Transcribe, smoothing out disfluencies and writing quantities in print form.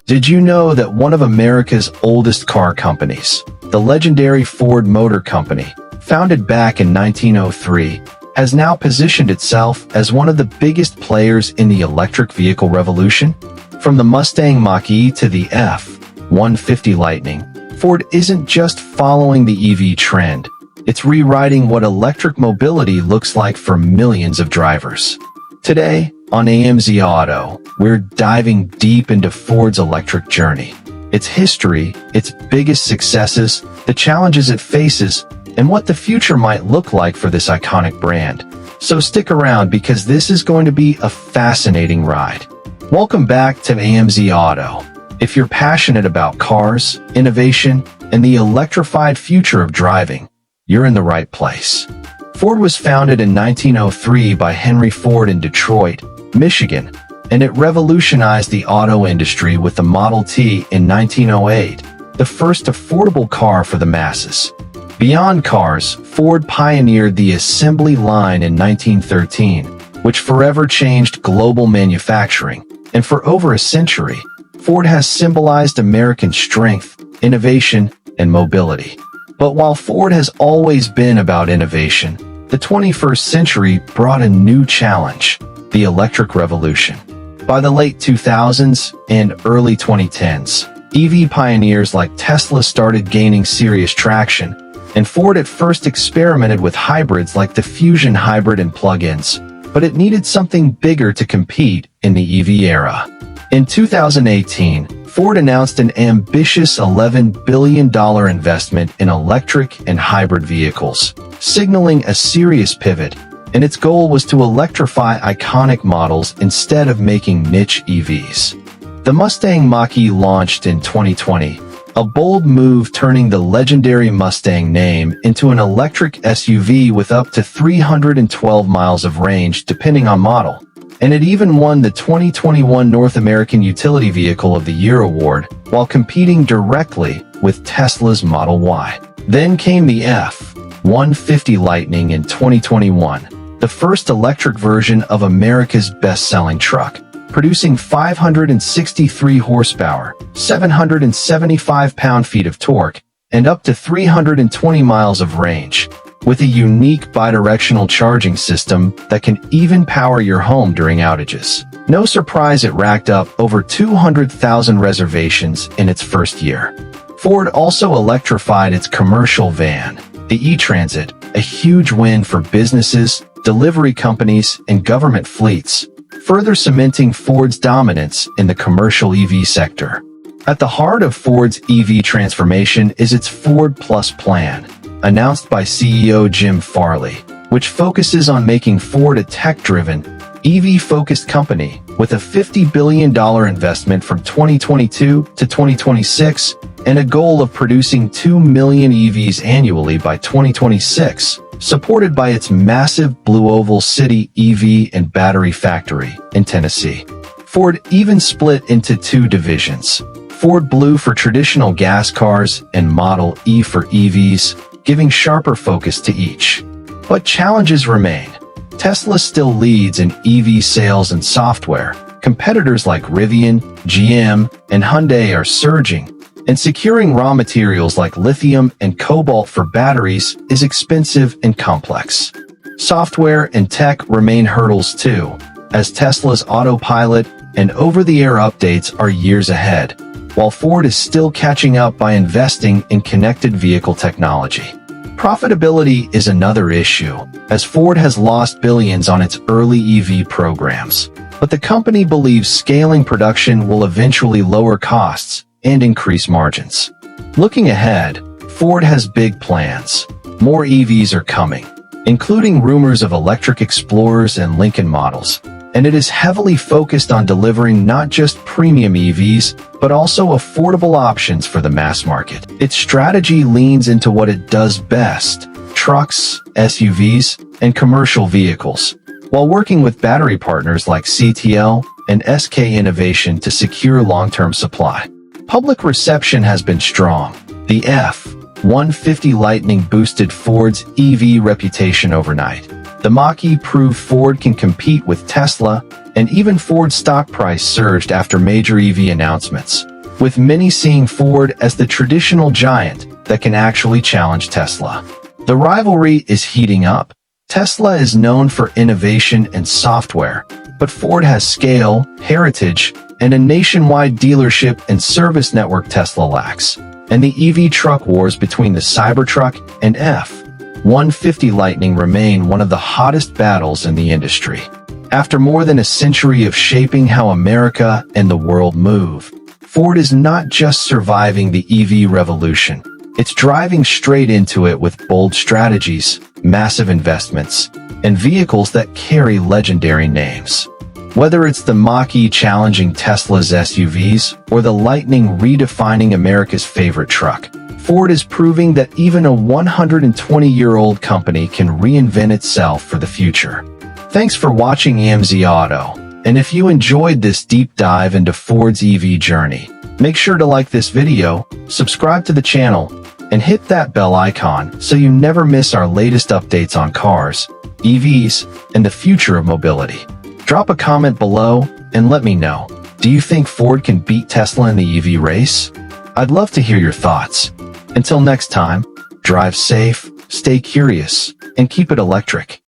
Did you know that one of America's oldest car companies, the legendary Ford Motor Company, founded back in 1903, has now positioned itself as one of the biggest players in the electric vehicle revolution? From the Mustang Mach-E to the F-150 Lightning, Ford isn't just following the EV trend, it's rewriting what electric mobility looks like for millions of drivers. Today, on AMZ Auto, we're diving deep into Ford's electric journey, its history, its biggest successes, the challenges it faces, and what the future might look like for this iconic brand. So stick around because this is going to be a fascinating ride. Welcome back to AMZ Auto. If you're passionate about cars, innovation, and the electrified future of driving, you're in the right place. Ford was founded in 1903 by Henry Ford in Detroit, Michigan, and it revolutionized the auto industry with the Model T in 1908, the first affordable car for the masses. Beyond cars, Ford pioneered the assembly line in 1913, which forever changed global manufacturing, and for over a century, Ford has symbolized American strength, innovation, and mobility. But while Ford has always been about innovation, the 21st century brought a new challenge, the electric revolution. By the late 2000s and early 2010s, EV pioneers like Tesla started gaining serious traction, and Ford at first experimented with hybrids like the Fusion hybrid and plug-ins, but it needed something bigger to compete in the EV era. In 2018, Ford announced an ambitious $11 billion investment in electric and hybrid vehicles, signaling a serious pivot, and its goal was to electrify iconic models instead of making niche EVs. The Mustang Mach-E launched in 2020, a bold move turning the legendary Mustang name into an electric SUV with up to 312 miles of range depending on model. And it even won the 2021 North American Utility Vehicle of the Year award while competing directly with Tesla's Model Y. Then came the F-150 Lightning in 2021, the first electric version of America's best-selling truck, producing 563 horsepower, 775 pound-feet of torque, and up to 320 miles of range, with a unique bidirectional charging system that can even power your home during outages. No surprise it racked up over 200,000 reservations in its first year. Ford also electrified its commercial van, the E-Transit, a huge win for businesses, delivery companies, and government fleets, further cementing Ford's dominance in the commercial EV sector. At the heart of Ford's EV transformation is its Ford Plus plan, announced by CEO Jim Farley, which focuses on making Ford a tech-driven, EV-focused company with a $50 billion investment from 2022 to 2026 and a goal of producing 2 million EVs annually by 2026, supported by its massive BlueOval City EV and battery factory in Tennessee. Ford even split into two divisions, Ford Blue for traditional gas cars and Model E for EVs, giving sharper focus to each. But challenges remain. Tesla still leads in EV sales and software. Competitors like Rivian, GM, and Hyundai are surging, and securing raw materials like lithium and cobalt for batteries is expensive and complex. Software and tech remain hurdles too, as Tesla's autopilot and over-the-air updates are years ahead, while Ford is still catching up by investing in connected vehicle technology. Profitability is another issue, as Ford has lost billions on its early EV programs, but the company believes scaling production will eventually lower costs and increase margins. Looking ahead, Ford has big plans. More EVs are coming, including rumors of electric Explorers and Lincoln models, and it is heavily focused on delivering not just premium EVs, but also affordable options for the mass market. Its strategy leans into what it does best: trucks, SUVs, and commercial vehicles, while working with battery partners like CATL and SK Innovation to secure long-term supply. Public reception has been strong. The F-150 Lightning boosted Ford's EV reputation overnight. The Mach-E proved Ford can compete with Tesla, and even Ford's stock price surged after major EV announcements, with many seeing Ford as the traditional giant that can actually challenge Tesla. The rivalry is heating up. Tesla is known for innovation and software, but Ford has scale, heritage, and a nationwide dealership and service network Tesla lacks. And the EV truck wars between the Cybertruck and F-150 Lightning remain one of the hottest battles in the industry. After more than a century of shaping how America and the world move, Ford is not just surviving the EV revolution, it's driving straight into it with bold strategies, massive investments, and vehicles that carry legendary names. Whether it's the Mach-E challenging Tesla's SUVs or the Lightning redefining America's favorite truck, Ford is proving that even a 120-year-old company can reinvent itself for the future. Thanks for watching AMZ Auto, and if you enjoyed this deep dive into Ford's EV journey, make sure to like this video, subscribe to the channel, and hit that bell icon so you never miss our latest updates on cars, EVs, and the future of mobility. Drop a comment below and let me know, do you think Ford can beat Tesla in the EV race? I'd love to hear your thoughts. Until next time, drive safe, stay curious, and keep it electric.